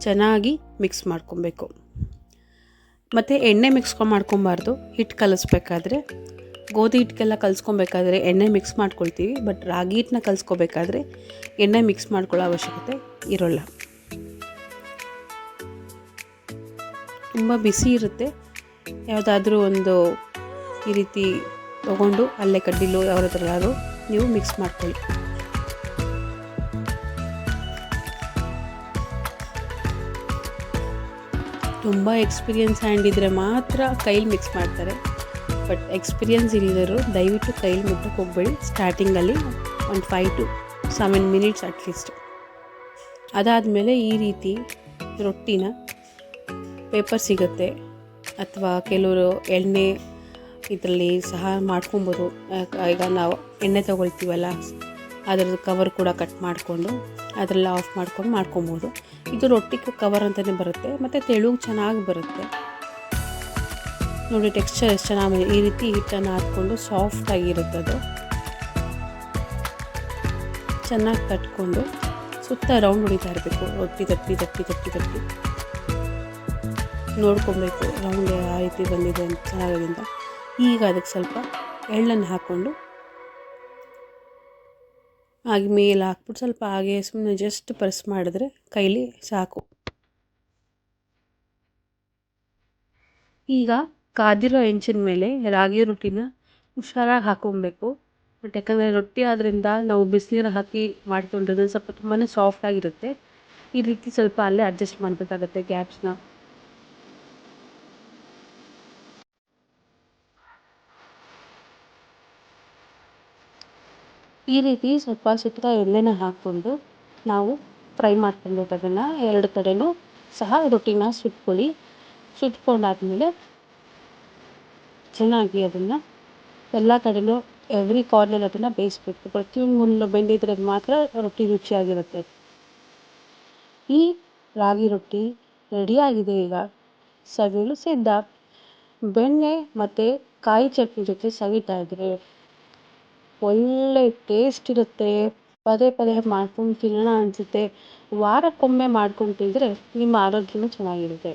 ಚೆನ್ನಾಗಿ ಮಿಕ್ಸ್ ಮಾಡ್ಕೊಬೇಕು. ಮತ್ತು ಎಣ್ಣೆ ಮಿಕ್ಸ್ ಮಾಡ್ಕೊಬಾರ್ದು. ಹಿಟ್ಟು ಕಲಿಸ್ಬೇಕಾದ್ರೆ ಗೋಧಿ ಹಿಟ್ಟಿಗೆಲ್ಲ ಕಲಿಸ್ಕೊಬೇಕಾದ್ರೆ ಎಣ್ಣೆ ಮಿಕ್ಸ್ ಮಾಡ್ಕೊಳ್ತೀವಿ. ಬಟ್ ರಾಗಿ ಹಿಟ್ಟನ್ನ ಕಲಿಸ್ಕೋಬೇಕಾದ್ರೆ ಎಣ್ಣೆ ಮಿಕ್ಸ್ ಮಾಡ್ಕೊಳ್ಳೋ ಅವಶ್ಯಕತೆ ಇರೋಲ್ಲ. ತುಂಬ ಬಿಸಿ ಇರುತ್ತೆ. ಯಾವುದಾದ್ರೂ ಒಂದು ಈ ರೀತಿ ತೊಗೊಂಡು ಅಲ್ಲೇ ಕಡ್ಡಿಲು ಯಾವ್ದಾದ್ರೂ ನೀವು ಮಿಕ್ಸ್ ಮಾಡ್ಕೊಳ್ಳಿ. ತುಂಬ ಎಕ್ಸ್ಪೀರಿಯನ್ಸ್ ಹ್ಯಾಂಡ್ ಇದ್ದರೆ ಮಾತ್ರ ಕೈಲಿ ಮಿಕ್ಸ್ ಮಾಡ್ತಾರೆ. ಬಟ್ ಎಕ್ಸ್ಪೀರಿಯನ್ಸ್ ಇಲ್ಲದರು ದಯವಿಟ್ಟು ಕೈಲಿ ಮುಟ್ಟಕ್ಕೆ ಹೋಗಬೇಡಿ. ಸ್ಟಾರ್ಟಿಂಗಲ್ಲಿ ಒಂದು 5 to 7 minutes ಅಟ್ಲೀಸ್ಟ್. ಅದಾದಮೇಲೆ ಈ ರೀತಿ ರೊಟ್ಟಿನ ಪೇಪರ್ ಸಿಗುತ್ತೆ, ಅಥವಾ ಕೆಲವರು ಎಣ್ಣೆ ಇದರಲ್ಲಿ ಸಹ ಮಾಡ್ಕೊಬೋದು. ಈಗ ನಾವು ಎಣ್ಣೆ ತೊಗೊಳ್ತೀವಲ್ಲ, ಅದರದ್ದು ಕವರ್ ಕೂಡ ಕಟ್ ಮಾಡಿಕೊಂಡು ಅದರೆಲ್ಲ ಆಫ್ ಮಾಡ್ಕೊಬೋದು. ಇದು ರೊಟ್ಟಿ ಕವರ್ ಅಂತಲೇ ಬರುತ್ತೆ, ಮತ್ತು ತೆಳು ಚೆನ್ನಾಗಿ ಬರುತ್ತೆ. ನೋಡಿ ಟೆಕ್ಸ್ಚರ್ ಎಷ್ಟು ಚೆನ್ನಾಗಿ. ಈ ರೀತಿ ಹಿಟ್ಟನ್ನು ಹಾಕ್ಕೊಂಡು ಸಾಫ್ಟಾಗಿರುತ್ತೆ. ಅದು ಚೆನ್ನಾಗಿ ತಟ್ಕೊಂಡು ಸುತ್ತ ರೌಂಡ್ ಹೊಡಿತಾ ಇರಬೇಕು. ರೊಟ್ಟಿ ತಟ್ಟಿ ನೋಡ್ಕೊಬೇಕು ರೌಂಡ್ ಯಾವ ರೀತಿ ಬಂದಿದೆ ಅಂತ, ಚೆನ್ನಾಗೋದ್ರಿಂದ. ಈಗ ಅದಕ್ಕೆ ಸ್ವಲ್ಪ ಎಳ್ಳನ್ನು ಹಾಕ್ಕೊಂಡು ಹಾಗೆ ಮೇಲೆ ಹಾಕ್ಬಿಟ್ಟು ಸ್ವಲ್ಪ ಹಾಗೆ ಸುಮ್ಮನೆ ಜಸ್ಟ್ ಪ್ರೆಸ್ ಮಾಡಿದ್ರೆ ಕೈಲಿ ಸಾಕು. ಈಗ ಕಾದಿರೋ ಹೆಂಚಿನ ಮೇಲೆ ರಾಗಿ ರೊಟ್ಟಿನ ಹುಷಾರಾಗಿ ಹಾಕ್ಕೊಬೇಕು. ಬಟ್ ಯಾಕಂದರೆ ರೊಟ್ಟಿ ಆದ್ದರಿಂದ ನಾವು ಬಿಸಿನೀರು ಹಾಕಿ ಮಾಡ್ಕೊಂಡ್ರೆ ಸ್ವಲ್ಪ ತುಂಬಾ ಸಾಫ್ಟಾಗಿರುತ್ತೆ. ಈ ರೀತಿ ಸ್ವಲ್ಪ ಅಲ್ಲೇ ಅಡ್ಜಸ್ಟ್ ಮಾಡಬೇಕಾಗತ್ತೆ ಗ್ಯಾಪ್ಸ್ನ. ಈ ರೀತಿ ಸ್ವಲ್ಪ ಸುತ್ತ ಎಣ್ಣೆನ ಹಾಕ್ಕೊಂಡು ನಾವು ಫ್ರೈ ಮಾಡ್ಕೊಬೇಕು. ಅದನ್ನು 2 ಕಡೆನೂ ಸಹ ರೊಟ್ಟಿನ ಸುಟ್ಕೊಂಡಾದ್ಮೇಲೆ ಚೆನ್ನಾಗಿ ಅದನ್ನು ಎಲ್ಲ ಕಡೆನೂ ಎವ್ರಿ ಕಾರ್ನರ್ ಅದನ್ನು ಬೇಯಿಸ್ಬೇಕು. ಪ್ರತಿಯೊಂದು ಬೆಂದಿದ್ರೆ ಮಾತ್ರ ರೊಟ್ಟಿ ರುಚಿಯಾಗಿರುತ್ತೆ. ಈ ರಾಗಿ ರೊಟ್ಟಿ ರೆಡಿಯಾಗಿದೆ. ಈಗ ಸವಿಯಲು ಸಿದ್ಧ. ಬೆಣ್ಣೆ ಮತ್ತು ಕಾಯಿ ಚಟ್ನಿ ಜೊತೆ ಸವಿತಾ ಇದ್ರೆ ಒಳ್ಳೆ ಟೇಸ್ಟ್ ಇರುತ್ತೆ. ಪದೇ ಮಾಡ್ಕೊಂಡು ತಿನ್ನೋಣ ಅನಿಸುತ್ತೆ. ವಾರಕ್ಕೊಮ್ಮೆ ಮಾಡ್ಕೊಂಡು ತಿಂದರೆ ನಿಮ್ಮ ಆರೋಗ್ಯನೂ ಚೆನ್ನಾಗಿರುತ್ತೆ.